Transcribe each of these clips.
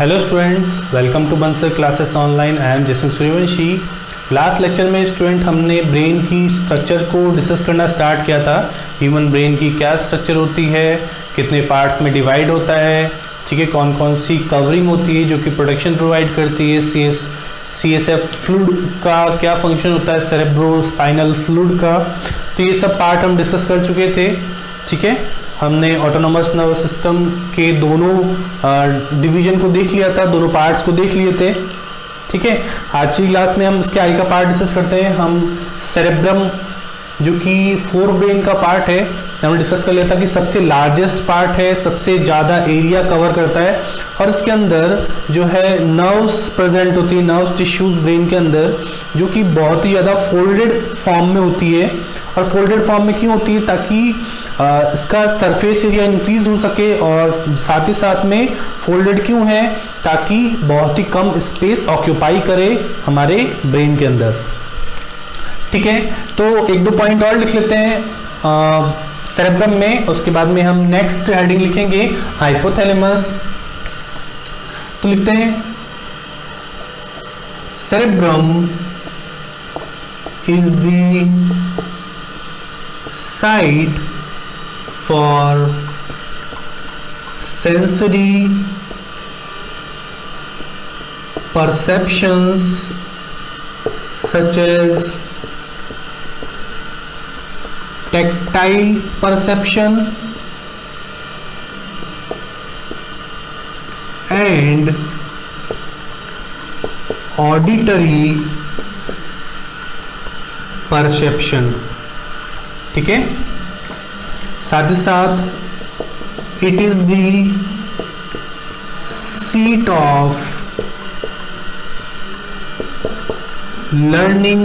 Hello students, welcome to Bansal classes online. I am Jaysingh Suryavanshi. Last lecture में student हमने brain की structure को discuss करना स्टार्ट किया था। ह्यूमन ब्रेन की क्या स्ट्रक्चर होती है, कितने पार्ट्स में डिवाइड होता है, ठीक है, कौन कौन सी कवरिंग होती है जो कि प्रोटेक्शन प्रोवाइड करती है, CSF फ्लूइड का क्या फंक्शन होता है, सेरेब्रो स्पाइनल फ्लूइड का। तो ये सब पार्ट हम डिस्कस कर चुके थे, ठीक है। हमने ऑटोनोमस नर्वस सिस्टम के दोनों डिवीजन को देख लिया था, दोनों पार्ट्स को देख लिए थे, ठीक है। आज की क्लास में हम इसके आगे का पार्ट डिस्कस करते हैं। हम सेरेब्रम जो कि फोर ब्रेन का पार्ट है, हमने डिस्कस कर लिया था कि सबसे लार्जेस्ट पार्ट है, सबसे ज़्यादा एरिया कवर करता है और इसके अंदर जो है नर्व्स प्रेजेंट होती है, नर्व्स टिश्यूज ब्रेन के अंदर, जो कि बहुत ही ज़्यादा फोल्डेड फॉर्म में होती है। और फोल्डेड फॉर्म में क्यों होती है? ताकि इसका सरफेस एरिया इंक्रीज हो सके, और साथ ही साथ में फोल्डेड क्यों है? ताकि बहुत ही कम स्पेस ऑक्यूपाई करे हमारे ब्रेन के अंदर, ठीक है। तो एक दो पॉइंट और लिख लेते हैं सेरेब्रम में, उसके बाद में हम नेक्स्ट हेडिंग लिखेंगे हाइपोथैलेमस। तो लिखते हैं cerebrum is the site for sensory perceptions such as tactile perception and auditory perception, ठीक है। साथ ही साथ it is the seat of learning,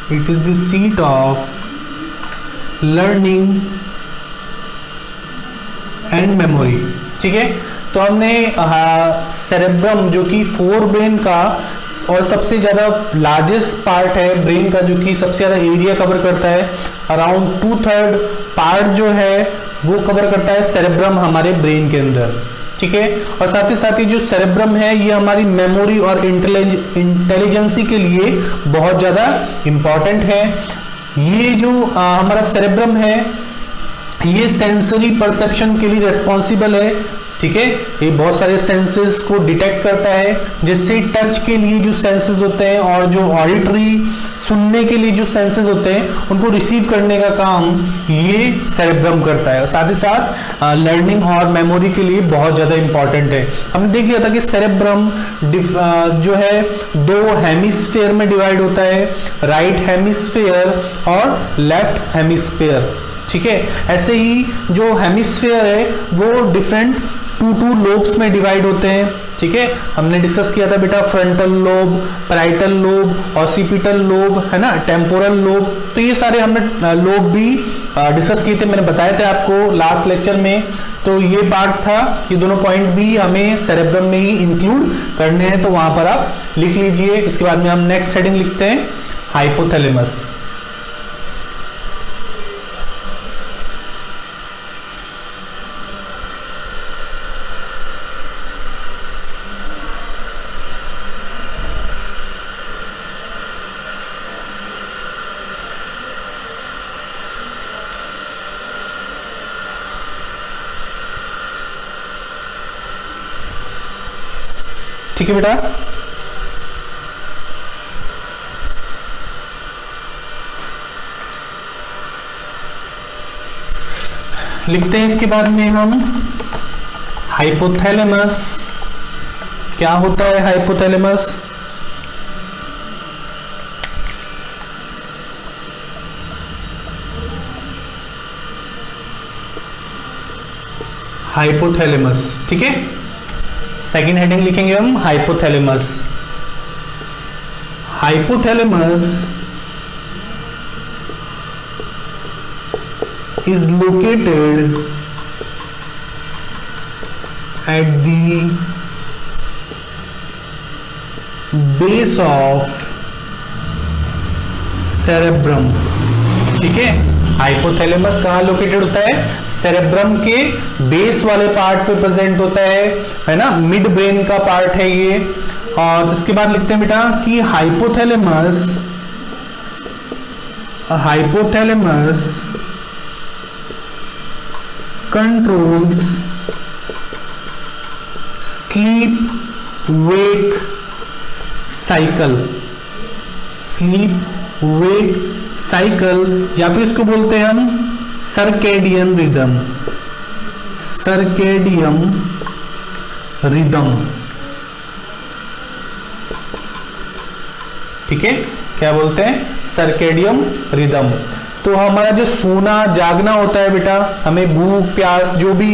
it is the seat of learning and memory, ठीक है। तो हमने सेरेब्रम जो कि फोर ब्रेन का और सबसे ज़्यादा लार्जेस्ट पार्ट है ब्रेन का, जो कि सबसे ज़्यादा एरिया कवर करता है, अराउंड 2/3 पार्ट जो है वो कवर करता है सेरेब्रम हमारे ब्रेन के अंदर, ठीक है। और साथ ही जो सेरेब्रम है ये हमारी मेमोरी और इंटेलिजेंसी के लिए बहुत ज़्यादा इम्पॉर्टेंट है। ये जो हमारा सेरेब्रम है ये सेंसरी परसेप्शन के लिए रेस्पॉन्सिबल है, ठीक है। ये बहुत सारे सेंसेस को डिटेक्ट करता है, जैसे टच के लिए जो सेंसेस होते हैं और जो ऑडिटरी सुनने के लिए जो सेंसेस होते हैं उनको रिसीव करने का काम ये सेरेब्रम करता है। और साथ ही साथ लर्निंग और मेमोरी के लिए बहुत ज़्यादा इंपॉर्टेंट है। हमने देख लिया था कि सेरेब्रम जो है दो हेमिस्फेयर में डिवाइड होता है, राइट हेमिस्फेयर और लेफ्ट हेमिस्फेयर, ठीक है। ऐसे ही जो हेमिस्फेयर है वो डिफरेंट टू लोब्स में डिवाइड होते हैं, ठीक है। हमने डिस्कस किया था बेटा frontal lobe, parietal lobe, occipital lobe, है ना, टेम्पोरल लोब। तो ये सारे हमने लोब भी डिस्कस किए थे, मैंने बताया था आपको लास्ट लेक्चर में। तो ये पार्ट था, ये दोनों पॉइंट भी हमें सेरेब्रम में ही इंक्लूड करने हैं, तो वहां पर आप लिख लीजिए। इसके बाद में हम नेक्स्ट हेडिंग लिखते हैं हाइपोथैलेमस। ठीक है बेटा, लिखते हैं इसके बाद में हम हाइपोथैलेमस। क्या होता है हाइपोथैलेमस? हाइपोथैलेमस, ठीक है। सेकेंड हेडिंग लिखेंगे हम hypothalamus. Hypothalamus is located at the base of cerebrum, ठीक है। हाइपोथैलेमस कहाँ लोकेटेड होता है? सेरेब्रम के बेस वाले पार्ट पे प्रेजेंट होता है ना, मिड ब्रेन का पार्ट है ये। और इसके बाद लिखते हैं बेटा कि hypothalamus controls sleep wake cycle, या फिर इसको बोलते हैं हम सर्केडियन रिदम। ठीक है, क्या बोलते हैं? Circadian rhythm. तो हमारा जो सोना जागना होता है बेटा, हमें भूख प्यास जो भी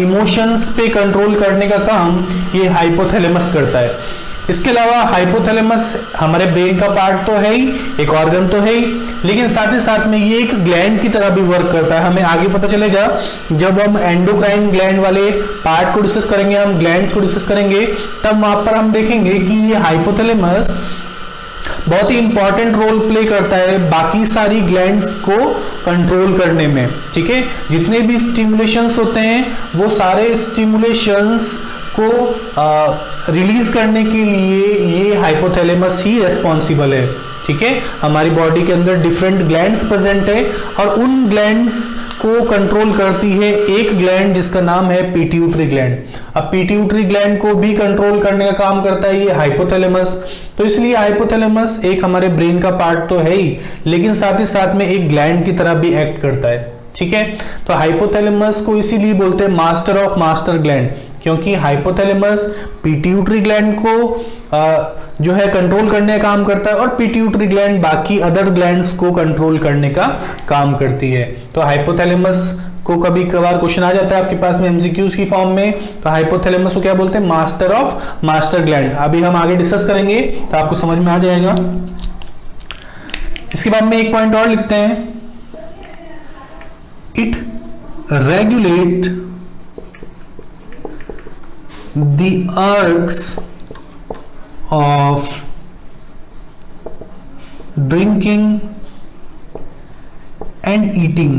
इमोशंस पे कंट्रोल करने का काम ये हाइपोथैलेमस करता है। इसके अलावा हाइपोथैलेमस हमारे ब्रेन का पार्ट तो है ही, एक ऑर्गन तो है ही, लेकिन साथ ही साथ में ये एक ग्लैंड की तरह भी वर्क करता है। हमें आगे पता चलेगा जब हम एंडोक्राइन ग्लैंड वाले पार्ट को डिस्कस करेंगे, हम ग्लैंड्स को डिस्कस करेंगे, तब वहां पर हम देखेंगे कि ये हाइपोथैलेमस बहुत ही इंपॉर्टेंट रोल प्ले करता है बाकी सारी ग्लैंड्स को कंट्रोल करने में। ठीक है, जितने भी स्टिमुलेशंस होते हैं वो सारे स्टिमुलेशंस को रिलीज करने के लिए ये हाइपोथैलेमस ही रेस्पॉन्सिबल है। ठीक है, हमारी बॉडी के अंदर डिफरेंट ग्लैंड्स प्रेजेंट है और उन ग्लैंड्स को कंट्रोल करती है एक ग्लैंड जिसका नाम है पिट्यूटरी ग्लैंड। अब पिट्यूटरी ग्लैंड को भी कंट्रोल करने का काम करता है ये हाइपोथैलेमस। तो इसलिए हाइपोथैलेमस एक हमारे ब्रेन का पार्ट तो है ही, लेकिन साथ ही साथ में एक ग्लैंड की तरह भी एक्ट करता है। ठीक है, तो हाइपोथैलेमस को इसीलिए बोलते हैं मास्टर ऑफ मास्टर ग्लैंड, क्योंकि हाइपोथैलेमस पिट्यूटरी ग्लैंड को जो है कंट्रोल करने का काम करता है और पिट्यूटरी ग्लैंड बाकी अदर ग्लैंड्स को कंट्रोल करने का काम करती है। तो हाइपोथैलेमस को कभी कभार क्वेश्चन आ जाता है आपके पास में एमसीक्यूज की फॉर्म में, तो हाइपोथैलेमस को क्या बोलते हैं? Master of master gland. अभी हम आगे डिस्कस करेंगे तो आपको समझ में आ जाएगा। इसके बाद में एक पॉइंट और लिखते हैं, it regulate the urges of drinking and eating।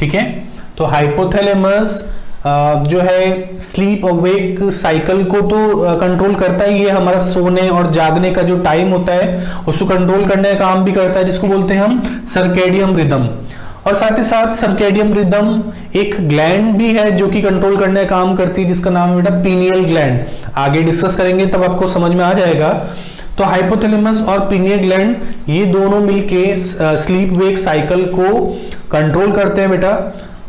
ठीक है, तो हाइपोथैलेमस जो है स्लीप अवेक साइकिल को तो कंट्रोल करता ही है, हमारा सोने और जागने का जो टाइम होता है उसको कंट्रोल करने का काम भी करता है, जिसको बोलते हैं हम सर्केडियम रिदम। और साथ ही साथ सर्केडियम रिदम एक ग्लैंड भी है जो कि कंट्रोल करने का काम करती है, जिसका नाम है बेटा पीनियल ग्लैंड। आगे डिस्कस करेंगे तब आपको समझ में आ जाएगा। तो हाइपोथैलेमस और पीनियल ग्लैंड ये दोनों मिलके स्लीप वेक साइकिल को कंट्रोल करते हैं बेटा।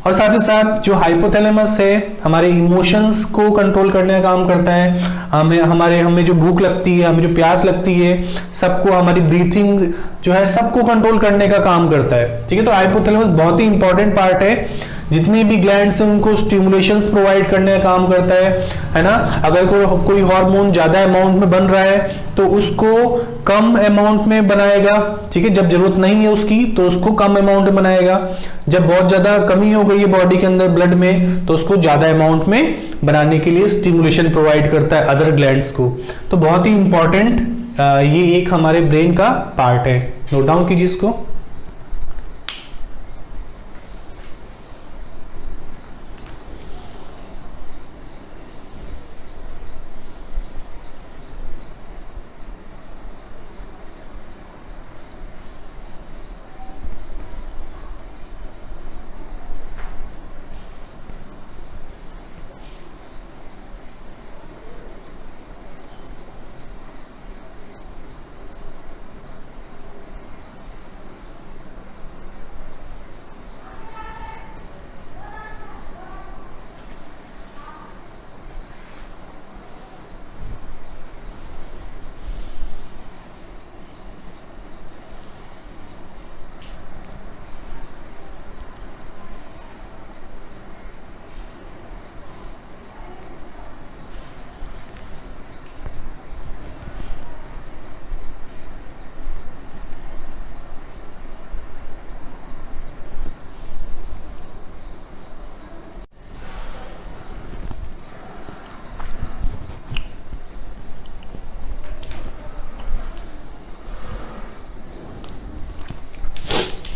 और साथ ही साथ जो हाइपोथैलेमस है हमारे इमोशंस को कंट्रोल करने का काम करता है। हमें जो भूख लगती है, हमें जो प्यास लगती है, सबको, हमारी ब्रीथिंग जो है सबको कंट्रोल करने का काम करता है। ठीक है, तो हाइपोथैलेमस बहुत ही इंपॉर्टेंट पार्ट है। जितनी भी ग्लैंड्स हैं उनको स्टिमुलेशंस प्रोवाइड करने का काम करता है ना। अगर कोई हार्मोन ज्यादा अमाउंट में बन रहा है तो उसको कम अमाउंट में बनाएगा। ठीक है, जब जरूरत नहीं है उसकी तो उसको कम अमाउंट में बनाएगा। जब बहुत ज्यादा कमी हो गई है बॉडी के अंदर ब्लड में तो उसको ज्यादा अमाउंट में बनाने के लिए स्टिमुलेशन प्रोवाइड करता है अदर ग्लैंड्स को। तो बहुत ही इंपॉर्टेंट ये एक हमारे ब्रेन का पार्ट है, नोट डाउन कीजिए इसको।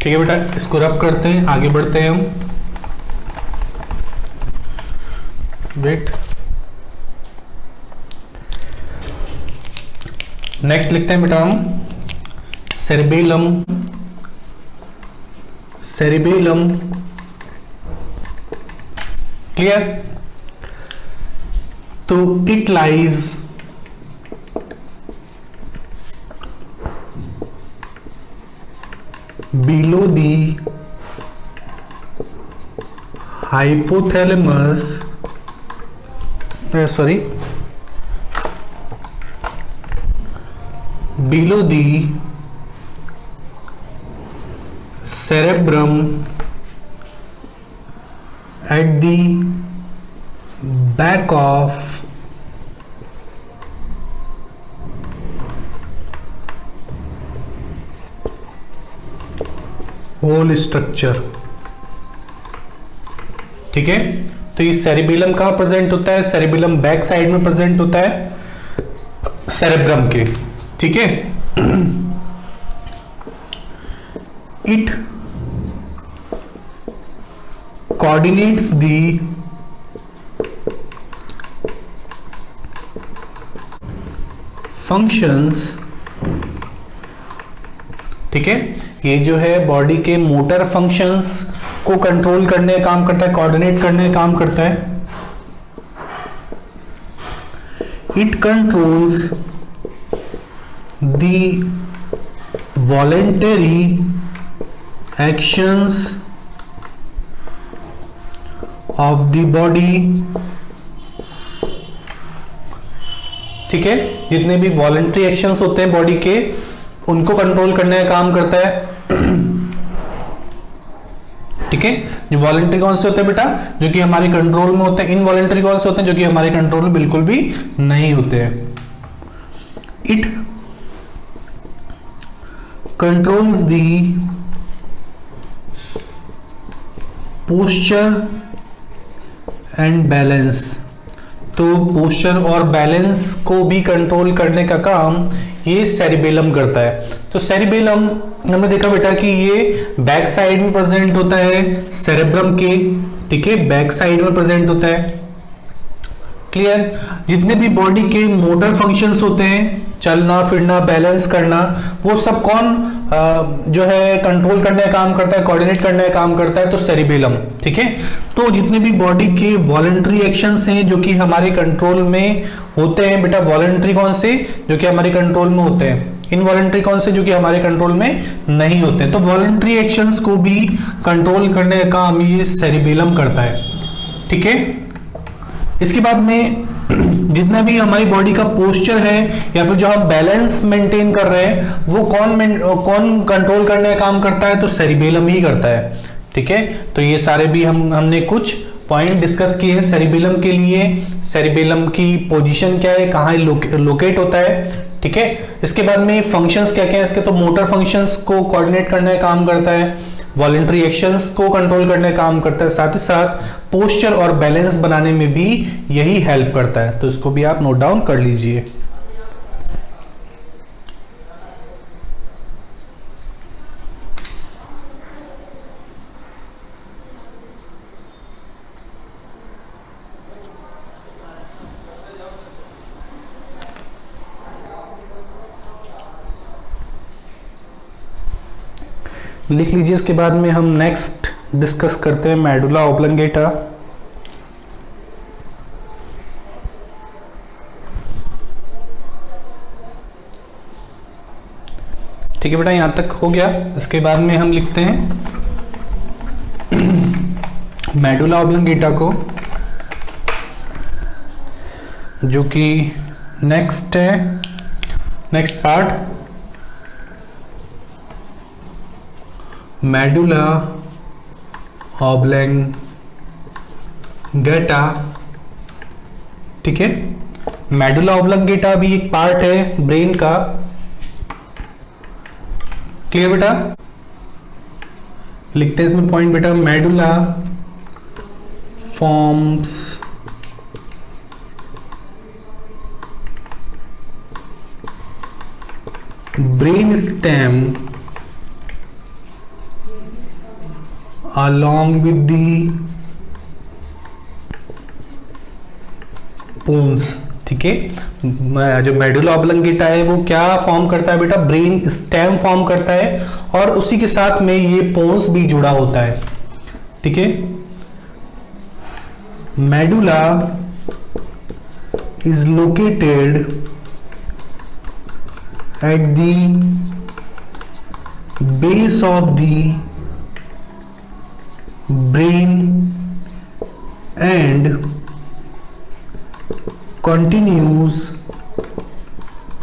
ठीक है बेटा, इसको रफ करते हैं, आगे बढ़ते हैं हम। वेट, नेक्स्ट लिखते हैं बेटा हम सेरेबेलम। Cerebellum clear? तो it lies below the hypothalamus, below the cerebrum at the back of whole structure. ठीक है, तो ये सेरिबेलम कहां प्रेजेंट होता है? सेरिबेलम बैक साइड में प्रेजेंट होता है सेरेब्रम के। ठीक है, इट कोऑर्डिनेट्स द फंक्शंस। ठीक है, ये जो है बॉडी के मोटर फंक्शंस को कंट्रोल करने का काम करता है, कोऑर्डिनेट करने का काम करता है। It controls the voluntary actions of the body. ठीक है, जितने भी वॉलेंटरी एक्शंस होते हैं बॉडी के, उनको कंट्रोल करने का काम करता है। ठीक है, जो वॉलेंटरी कौन से होते हैं बेटा? जो कि हमारे कंट्रोल में होते हैं। इनवॉलेंटरी कौन से होते हैं? जो कि हमारे कंट्रोल में बिल्कुल भी नहीं होते हैं। It controls the posture and balance. तो पोस्चर और बैलेंस को भी कंट्रोल करने का काम ये सेरिबेलम करता है। तो सेरिबेलम हमने देखा बेटा कि ये बैक साइड में प्रेजेंट होता है सेरेब्रम के। ठीक है, बैक साइड में प्रेजेंट होता है। क्लियर? जितने भी बॉडी के मोटर फंक्शंस होते हैं, चलना फिरना बैलेंस करना, वो सब कौन जो है कंट्रोल करने का काम करता है, कोऑर्डिनेट करने का काम करता है? तो सेरिबेलम। ठीक है, तो जितने भी बॉडी के वॉलेंटरी एक्शंस हैं जो कि हमारे कंट्रोल में होते हैं बेटा, वॉलेंटरी कौन से? जो कि हमारे कंट्रोल में होते हैं। इनवॉलेंटरी कौन से? जो कि हमारे कंट्रोल में नहीं होते। तो वॉलेंटरी एक्शंस को भी कंट्रोल करने का काम ये सेरिबेलम करता है। ठीक है, इसके बाद में जितना भी हमारी बॉडी का पोस्चर है या फिर जो हम बैलेंस मेंटेन कर रहे हैं, वो कौन कंट्रोल करने का काम करता है? तो सेरिबेलम ही करता है। ठीक है, तो ये सारे भी हमने कुछ पॉइंट डिस्कस किए हैं सेरिबेलम के लिए। सेरिबेलम की पोजीशन क्या है, कहाँ लोकेट होता है। ठीक है, इसके बाद में फंक्शंस क्या क्या है इसके? तो मोटर फंक्शंस को कोऑर्डिनेट करने का काम करता है, वॉलेंटरी एक्शंस को कंट्रोल करने का काम करता है, साथ ही साथ पोस्चर और बैलेंस बनाने में भी यही हेल्प करता है। तो इसको भी आप नोट डाउन कर लीजिए। लिख लीजिए। इसके बाद में हम नेक्स्ट डिस्कस करते हैं मेडुला ऑब्लंगेटा। ठीक है बेटा, यहां तक हो गया। इसके बाद में हम लिखते हैं मेडुला ऑब्लंगेटा को, जो कि नेक्स्ट है, नेक्स्ट पार्ट मेडुला ऑब्लंगेटा। ठीक है, मेडुला ऑब्लंगेटा भी एक पार्ट है ब्रेन का। क्लियर बेटा? लिखते हैं इसमें पॉइंट बेटा, medulla forms brain stem along with the pons। ठीक है, जो मेडुला ऑब्लंगेटा है वो क्या फॉर्म करता है बेटा, ब्रेन स्टेम फॉर्म करता है, और उसी के साथ में ये पोन्स भी जुड़ा होता है। ठीक है, medulla is located at the base of the brain and continues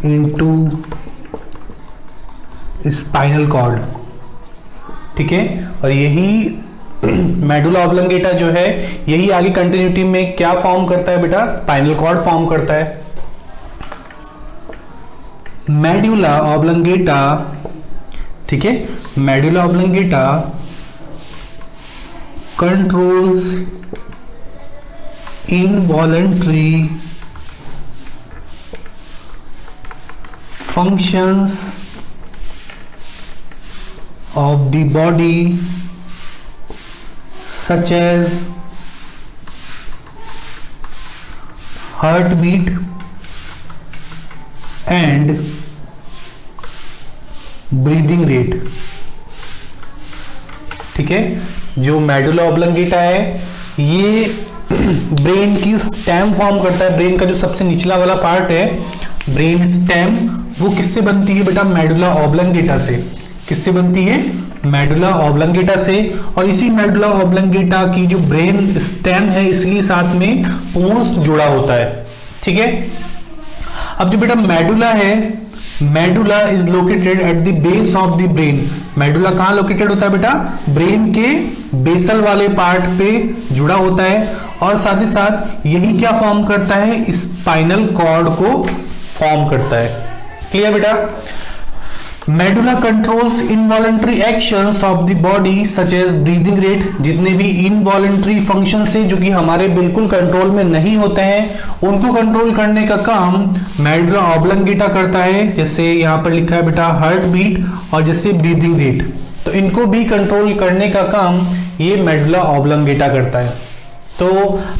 into spinal cord. ठीक है, और यही मेडुला ऑब्लंगेटा जो है यही आगे कंटिन्यूटी में क्या फॉर्म करता है बेटा, स्पाइनल कॉर्ड फॉर्म करता है। मेडुला ऑब्लंगेटा, ठीक है, medulla oblongata controls involuntary functions of the body such as heartbeat and breathing rate। ठीक है, जो मेडुला ऑब्लंगेटा है ये ब्रेन की स्टेम फॉर्म करता है। ब्रेन का जो सबसे निचला वाला पार्ट है ब्रेन स्टेम, वो किससे बनती है बेटा, मेडुला ऑब्लंगेटा से। किससे बनती है, मेडुला ऑब्लंगेटा से। और इसी मेडुला ऑब्लंगेटा की जो ब्रेन स्टेम है इसलिए साथ में पोन्स जुड़ा होता है। ठीक है, अब जो बेटा मेडुला है, medulla is located at the base of the brain. Medulla कहां लोकेटेड होता है बेटा, ब्रेन के बेसल वाले पार्ट पे जुड़ा होता है, और साथ ही साथ यही क्या फॉर्म करता है, स्पाइनल कॉर्ड को फॉर्म करता है। क्लियर बेटा। Medulla controls involuntary actions of the body such as breathing rate. जितने भी इनवॉलंटरी फंक्शन है जो कि हमारे बिल्कुल कंट्रोल में नहीं होते हैं उनको कंट्रोल करने का काम मेडुला ऑब्लंगेटा करता है। जैसे यहाँ पर लिखा है बेटा हार्ट बीट और जैसे ब्रीदिंग रेट, तो इनको भी कंट्रोल करने का काम ये मेडुला ऑब्लंगेटा करता है। तो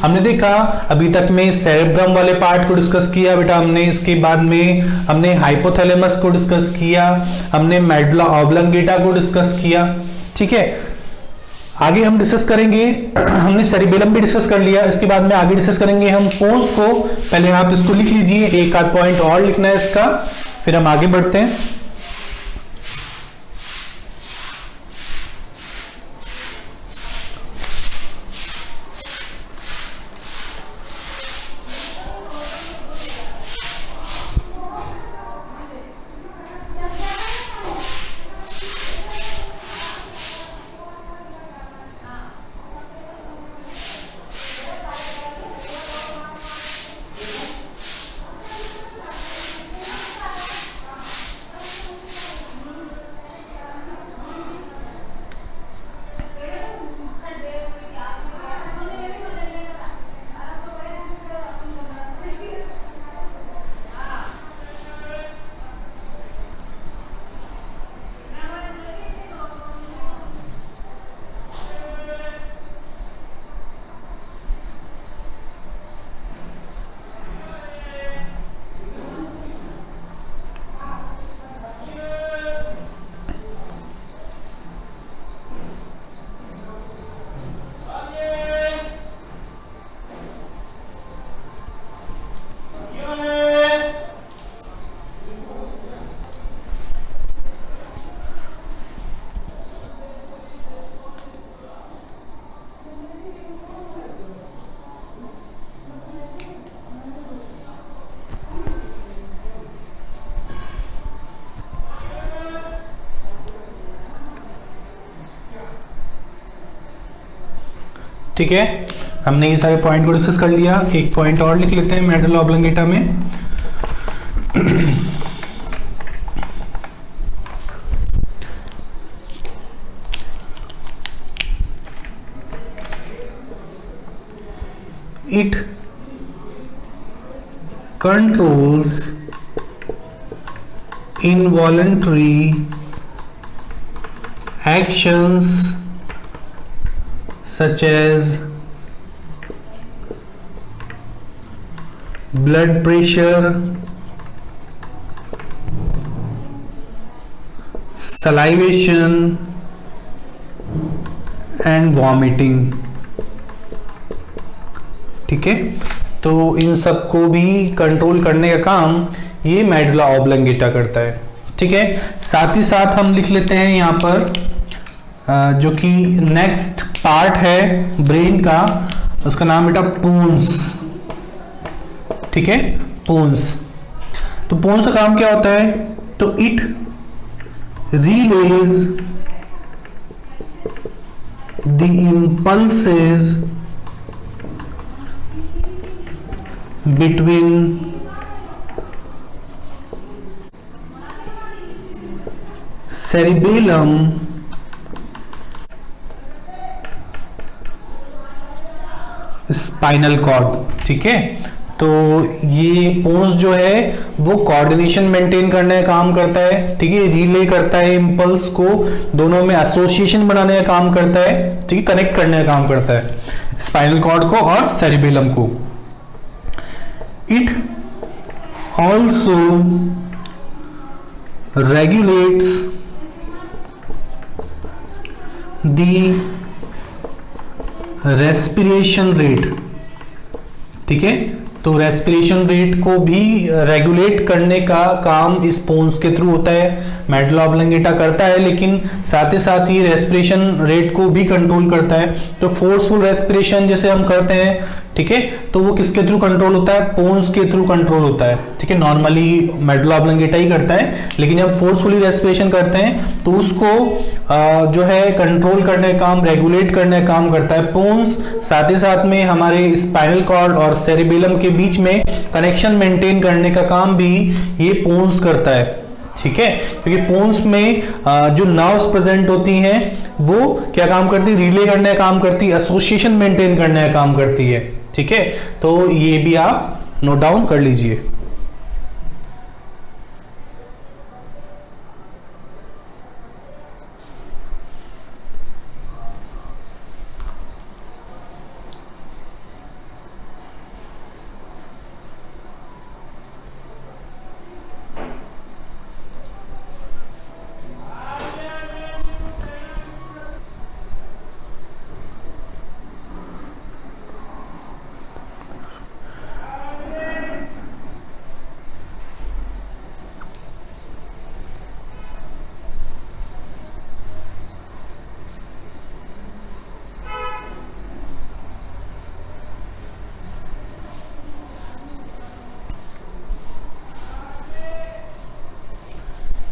हमने देखा अभी तक में सेरेब्रम वाले पार्ट को डिस्कस किया बेटा हमने, इसके बाद में हमने हाइपोथैलेमस को डिस्कस किया, हमने मेडुला ऑब्लंगेटा को डिस्कस किया। ठीक है, आगे हम डिस्कस करेंगे, हमने सेरिबेलम भी डिस्कस कर लिया, इसके बाद में आगे डिस्कस करेंगे हम पोन्स को। पहले आप इसको लिख लीजिए, एक आध पॉइंट और लिखना है इसका, फिर हम आगे बढ़ते हैं। ठीक है, हमने ये सारे पॉइंट को डिस्कस कर लिया। एक पॉइंट और लिख लेते हैं मेडुला ऑब्लंगेटा में। It controls involuntary actions such as blood pressure, salivation and vomiting। ठीक है, तो इन सब को भी कंट्रोल करने का काम ये मेडुला ऑब्लंगेटा करता है। ठीक है, साथ ही साथ हम लिख लेते हैं यहाँ पर जो कि नेक्स्ट पार्ट है ब्रेन का, उसका नाम बेटा पोन्स। ठीक है, पोन्स। तो पोन्स का काम क्या होता है? तो it relays the impulses between cerebellum spinal cord. ठीक है, तो ये पोन्स जो है वो कोऑर्डिनेशन मेंटेन करने का काम करता है। ठीक है, रिले करता है इंपल्स को, दोनों में एसोसिएशन बनाने का काम करता है। ठीक है, कनेक्ट करने का काम करता है स्पाइनल कॉर्ड को और सेरिबेलम को। It also regulates the respiration rate. ठीक है, तो रेस्पिरेशन रेट को भी रेगुलेट करने का काम इस पोन्स के थ्रू होता है। मेडुला ऑब्लंगेटा करता है, लेकिन साथ ही साथ ही रेस्पिरेशन रेट को भी कंट्रोल करता है। तो फोर्सफुल रेस्पिरेशन जैसे हम करते हैं, ठीक है, तो वो किसके थ्रू कंट्रोल होता है? पोन्स के थ्रू कंट्रोल होता है। ठीक है, नॉर्मली मेडुला ऑब्लंगेटा ही करता है, लेकिन जब फोर्सफुली रेस्पिरेशन करते हैं तो उसको जो है कंट्रोल करने का काम, रेगुलेट करने का काम करता है पोन्स। साथ ही साथ में हमारे स्पाइनल कॉर्ड और सेरिबेलम के बीच में कनेक्शन मेंटेन करने का काम भी ये पोन्स करता है। ठीक है, क्योंकि पोन्स में जो नर्व्स प्रेजेंट होती हैं वो क्या काम करती है? रिले करने का काम करती है, एसोसिएशन मेंटेन करने का काम करती है। ठीक है, तो ये भी आप नोट डाउन कर लीजिए।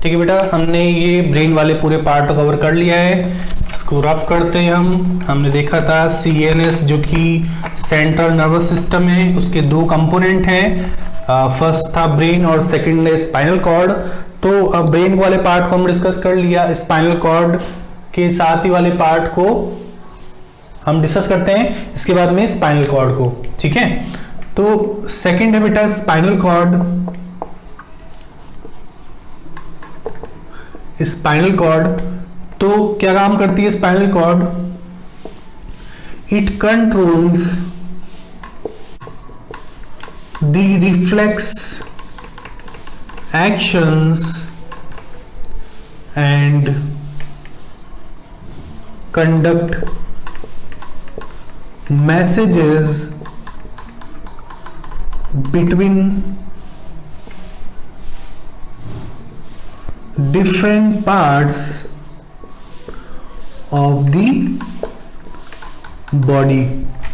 ठीक है बेटा, हमने ये ब्रेन वाले पूरे पार्ट को कवर कर लिया है। इसको रफ करते हैं हमने देखा था CNS जो कि सेंट्रल नर्वस सिस्टम है, उसके दो कंपोनेंट हैं, फर्स्ट था ब्रेन और सेकंड है स्पाइनल कॉर्ड। तो अब ब्रेन वाले पार्ट को हम डिस्कस कर लिया, स्पाइनल कॉर्ड के साथ ही वाले पार्ट को हम डिस्कस करते हैं इसके बाद में स्पाइनल कॉर्ड को। ठीक है, तो सेकंड है बेटा स्पाइनल कॉर्ड। स्पाइनल कॉर्ड तो क्या काम करती है spinal cord? It controls the reflex actions and conduct messages between different parts of the body।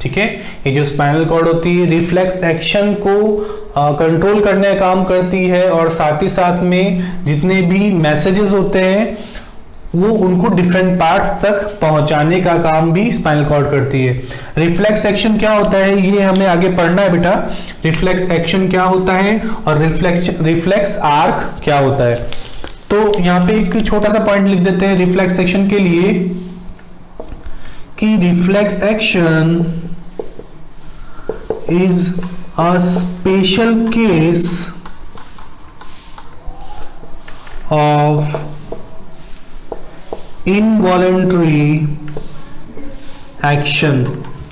ठीक है, ये जो स्पाइनल कॉर्ड होती है रिफ्लेक्स एक्शन को कंट्रोल करने का काम करती है, और साथ ही साथ में जितने भी मैसेजेस होते हैं वो उनको डिफरेंट पार्ट्स तक पहुंचाने का काम भी स्पाइनल कॉर्ड करती है। रिफ्लेक्स एक्शन क्या होता है ये हमें आगे पढ़ना है बेटा। रिफ्लेक्स एक्शन क्या होता है और रिफ्लेक्स आर्क क्या होता है। तो यहां पे एक छोटा सा पॉइंट लिख देते हैं रिफ्लेक्स एक्शन के लिए कि reflex action is a special case of involuntary action,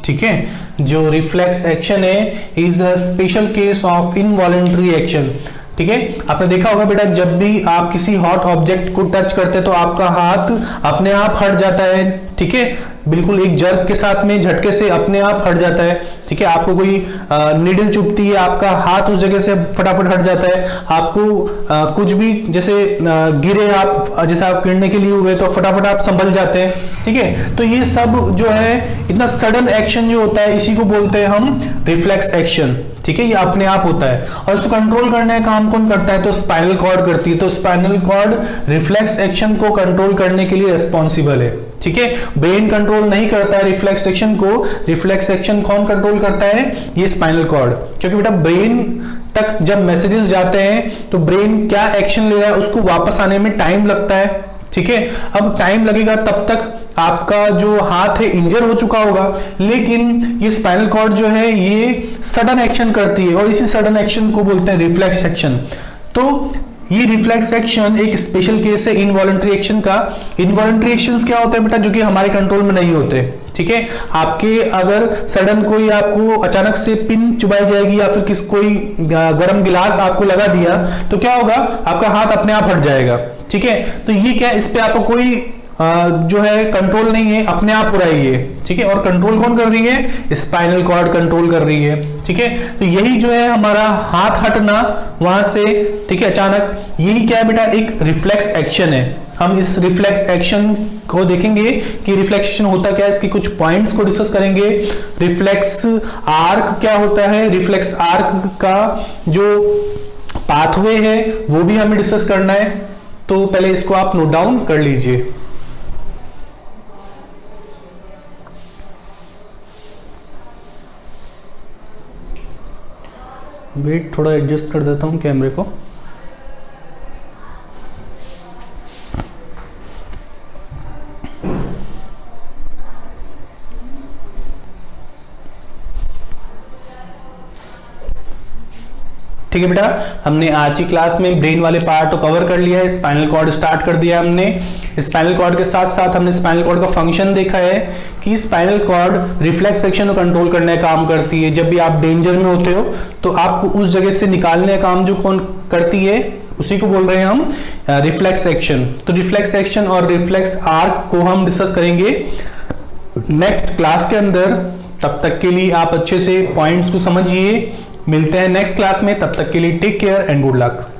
ठीक है। जो रिफ्लेक्स एक्शन है is a special case of involuntary action, ठीक है। आपने देखा होगा बेटा, जब भी आप किसी हॉट ऑब्जेक्ट को टच करते हैं तो आपका हाथ अपने आप हट जाता है, ठीक है, बिल्कुल एक जर्क के साथ में, झटके से अपने आप हट जाता है, ठीक है। आपको कोई नीडल चुभती है, आपका हाथ उस जगह से फटाफट हट जाता है। आपको कुछ भी जैसे गिरे आप, जैसे आप गिरने के लिए हुए तो फटाफट आप संभल जाते हैं, ठीक है। तो ये सब जो है इतना सडन एक्शन जो होता है इसी को बोलते हैं हम रिफ्लेक्स एक्शन, ठीक है। ये अपने आप होता है और इसको कंट्रोल करने का काम कौन करता है, तो स्पाइनल कॉर्ड करती है। तो स्पाइनल कॉर्ड रिफ्लेक्स एक्शन को कंट्रोल करने के लिए रिस्पॉन्सिबल है, ठीक है। ब्रेन कंट्रोल नहीं करता है रिफ्लेक्स एक्शन को। रिफ्लेक्स एक्शन कौन कंट्रोल करता है, ये स्पाइनल कॉर्ड, क्योंकि बेटा ब्रेन तक जब मैसेजेस जाते हैं तो ब्रेन क्या एक्शन ले रहा है उसको वापस आने में टाइम लगता है, ठीक है। अब टाइम लगेगा, तब तक आपका जो हाथ है इंजर हो चुका होगा, लेकिन ये स्पाइनल कॉर्ड जो है ये सडन एक्शन करती है और इसी सडन एक्शन को बोलते हैं रिफ्लेक्स एक्शन। तो ये रिफ्लेक्स एक्शन एक स्पेशल केस है इनवॉलंटरी एक्शन का। इनवॉलंटरी एक्शंस क्या होते हैं बेटा, जो कि हमारे कंट्रोल में नहीं होते, ठीक है। आपके अगर सडन कोई आपको अचानक से पिन चुभाई जाएगी या फिर कोई गर्म गिलास आपको लगा दिया तो क्या होगा, आपका हाथ अपने आप हट जाएगा, ठीक है। तो ये क्या, इस पे आपको कोई जो है कंट्रोल नहीं है, अपने आप हो रहा है ये, ठीक है। और कंट्रोल कौन कर रही है, स्पाइनल कॉर्ड कंट्रोल कर रही है, ठीक है। तो यही जो है हमारा हाथ हटना वहां से, ठीक है, अचानक, यही क्या है बेटा, एक रिफ्लेक्स एक्शन है। हम इस रिफ्लेक्स एक्शन को देखेंगे कि रिफ्लेक्स एक्शन होता क्या है, इसकी कुछ पॉइंट्स को डिस्कस करेंगे। रिफ्लेक्स आर्क क्या होता है, रिफ्लेक्स आर्क का जो पाथवे है वो भी हमें डिस्कस करना है। तो पहले इसको आप नोट डाउन कर लीजिए। वेट, थोड़ा एडजस्ट कर देता हूं कैमरे को। ठीक है बेटा, हमने आज की क्लास में ब्रेन वाले पार्ट को कवर कर लिया है। स्पाइनल कॉर्ड स्टार्ट कर दिया हमने। स्पाइनल कॉर्ड के साथ साथ हमने स्पाइनल कॉर्ड का फंक्शन देखा है कि स्पाइनल कॉर्ड रिफ्लेक्स एक्शन को कंट्रोल करने का काम करती है। जब भी आप डेंजर में होते हो तो आपको उस जगह से निकालने का काम जो कौन करती है, उसी को बोल रहे हैं हम रिफ्लेक्स एक्शन। तो रिफ्लेक्स एक्शन और रिफ्लेक्स आर्क को हम डिस्कस करेंगे नेक्स्ट क्लास के अंदर। तब तक के लिए आप अच्छे से पॉइंट्स को समझिए। मिलते हैं नेक्स्ट क्लास में, तब तक के लिए take care and good luck.